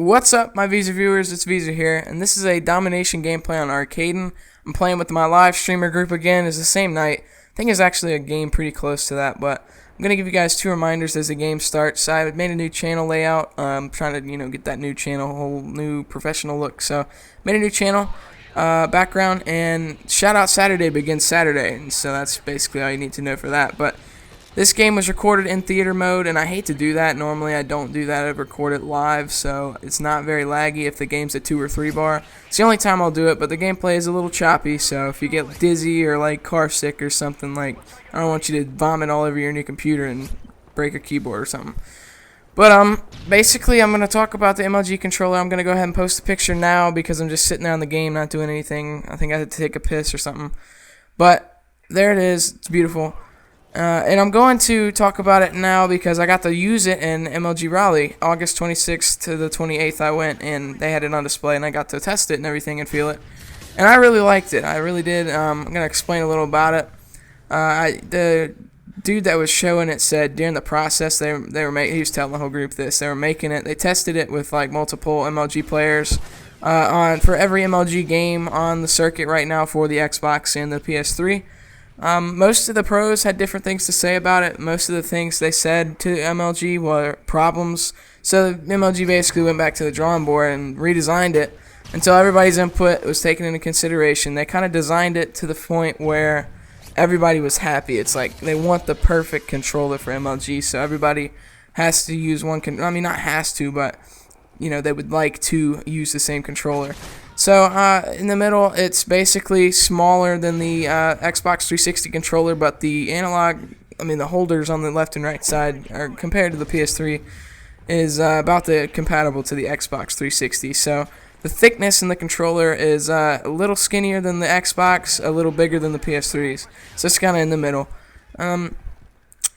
What's up, my VzuR viewers? It's VzuR here, and this is a domination gameplay on Arcaden. I'm playing with my live streamer group again. It's the same night. I think it's actually a game pretty close to that, but I'm going to give you guys two reminders as the game starts. So I made a new channel layout. I'm trying to, get that new channel, whole new professional look. So made a new channel, background, and shout out Saturday begins Saturday. And so that's basically all you need to know for that. But this game was recorded in theater mode, and I hate to do that. Normally I don't do that. I record it live, so it's not very laggy if the game's a 2 or 3 bar. It's the only time I'll do it, but the gameplay is a little choppy, so if you get dizzy or like car sick or something, like I don't want you to vomit all over your new computer and break a keyboard or something. But basically I'm going to talk about the MLG controller. I'm going to go ahead and post a picture now because I'm just sitting there on the game not doing anything. I think I had to take a piss or something. But there it is. It's beautiful. And I'm going to talk about it now because I got to use it in MLG Raleigh. August 26th to the 28th I went, and they had it on display, and I got to test it and everything and feel it. And I really liked it. I really did. I'm going to explain a little about it. The dude that was showing it said during the process he was telling the whole group this. They were making it. They tested it with like multiple MLG players for every MLG game on the circuit right now for the Xbox and the PS3. Most of the pros had different things to say about it. Most of the things they said to MLG were problems. So MLG basically went back to the drawing board and redesigned it until everybody's input was taken into consideration. They kind of designed it to the point where everybody was happy. It's like they want the perfect controller for MLG, so everybody has to use one. I mean, not has to, but they would like to use the same controller. So in the middle, it's basically smaller than the Xbox 360 controller, but the the holders on the left and right side, are compared to the PS3, is about compatible to the Xbox 360. So the thickness in the controller is a little skinnier than the Xbox, a little bigger than the PS3's. So it's kind of in the middle.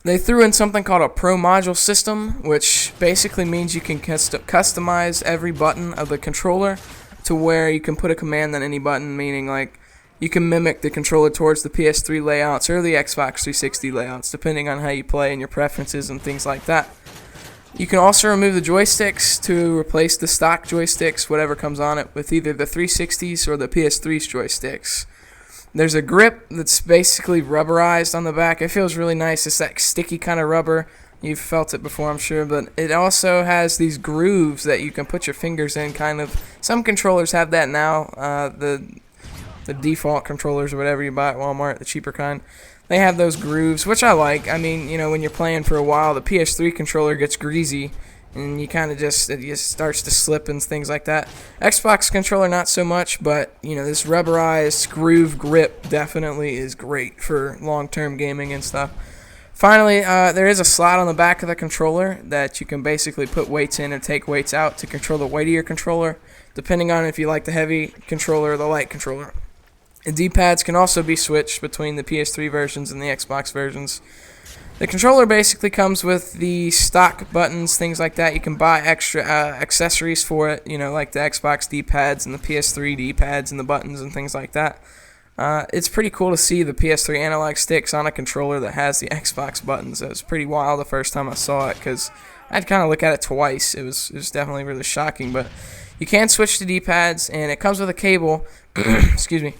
They threw in something called a Pro Module system, which basically means you can customize every button of the controller to where you can put a command on any button, meaning like you can mimic the controller towards the PS3 layouts or the Xbox 360 layouts, depending on how you play and your preferences and things like that. You can also remove the joysticks to replace the stock joysticks, whatever comes on it, with either the 360s or the PS3's joysticks. There's a grip that's basically rubberized on the back. It feels really nice. It's that sticky kind of rubber. You've felt it before, I'm sure, but it also has these grooves that you can put your fingers in, kind of. Some controllers have that now, the default controllers or whatever you buy at Walmart, the cheaper kind. They have those grooves, which I like. I mean, when you're playing for a while, the PS3 controller gets greasy, and you kind of it just starts to slip and things like that. Xbox controller, not so much, but, this rubberized groove grip definitely is great for long-term gaming and stuff. Finally, there is a slot on the back of the controller that you can basically put weights in and take weights out to control the weight of your controller, depending on if you like the heavy controller or the light controller. The D-pads can also be switched between the PS3 versions and the Xbox versions. The controller basically comes with the stock buttons, things like that. You can buy extra accessories for it, like the Xbox D-pads and the PS3 D-pads and the buttons and things like that. It's pretty cool to see the PS3 analog sticks on a controller that has the Xbox buttons. It was pretty wild the first time I saw it because I had to kind of look at it twice. It was definitely really shocking, but you can switch to D-pads, and it comes with a cable excuse me,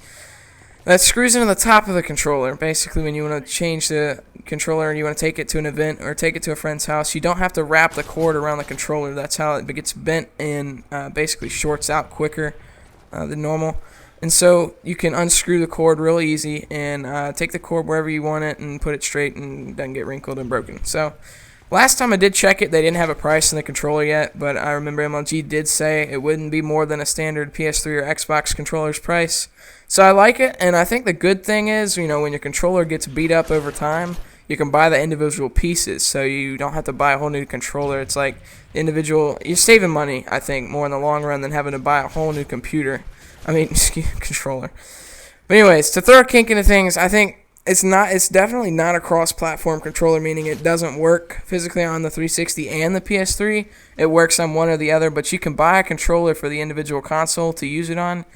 that screws into the top of the controller. Basically, when you want to change the controller and you want to take it to an event or take it to a friend's house, you don't have to wrap the cord around the controller. That's how it gets bent and basically shorts out quicker than normal. And so you can unscrew the cord real easy and take the cord wherever you want it and put it straight and it doesn't get wrinkled and broken. So last time I did check it, they didn't have a price on the controller yet, but I remember MLG did say it wouldn't be more than a standard PS3 or Xbox controller's price. So I like it, and I think the good thing is, when your controller gets beat up over time, you can buy the individual pieces, so you don't have to buy a whole new controller. It's like you're saving money, I think, more in the long run than having to buy a whole new controller. But anyways, to throw a kink into things, I think it's definitely not a cross-platform controller, meaning it doesn't work physically on the 360 and the PS3. It works on one or the other, but you can buy a controller for the individual console to use it on.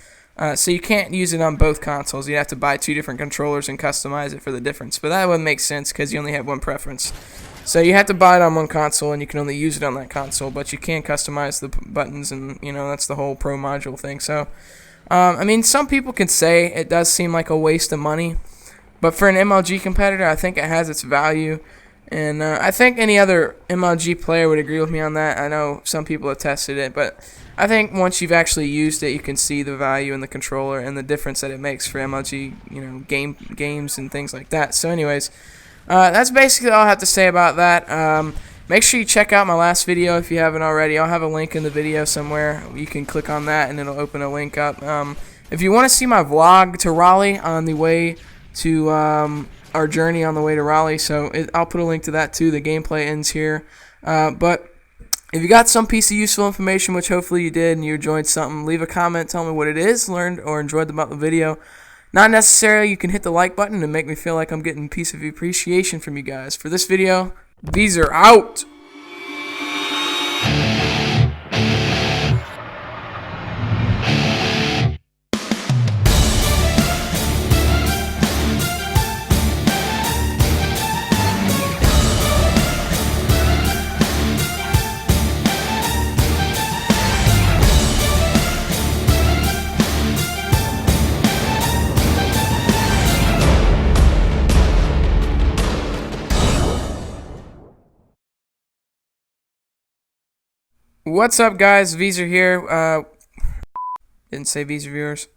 So you can't use it on both consoles. You have to buy 2 different controllers and customize it for the difference. But that wouldn't make sense because you only have one preference. So you have to buy it on one console, and you can only use it on that console, but you can customize the buttons, and that's the whole Pro module thing. So, I mean, some people can say it does seem like a waste of money, but for an MLG competitor, I think it has its value. And I think any other MLG player would agree with me on that. I know some people have tested it, but I think once you've actually used it, you can see the value in the controller and the difference that it makes for MLG, games and things like that. So, anyways, that's basically all I have to say about that. Make sure you check out my last video if you haven't already. I'll have a link in the video somewhere. You can click on that, and it'll open a link up. If you want to see my vlog to Raleigh on the way to our journey on the way to Raleigh, so I'll put a link to that too. The gameplay ends here, but if you got some piece of useful information, which hopefully you did, and you enjoyed something, leave a comment, tell me what it is, learned or enjoyed about the video. Not necessarily, you can hit the like button and make me feel like I'm getting a piece of appreciation from you guys. For this video, VzuR out! What's up, guys? VzuR here. Didn't say VzuR viewers.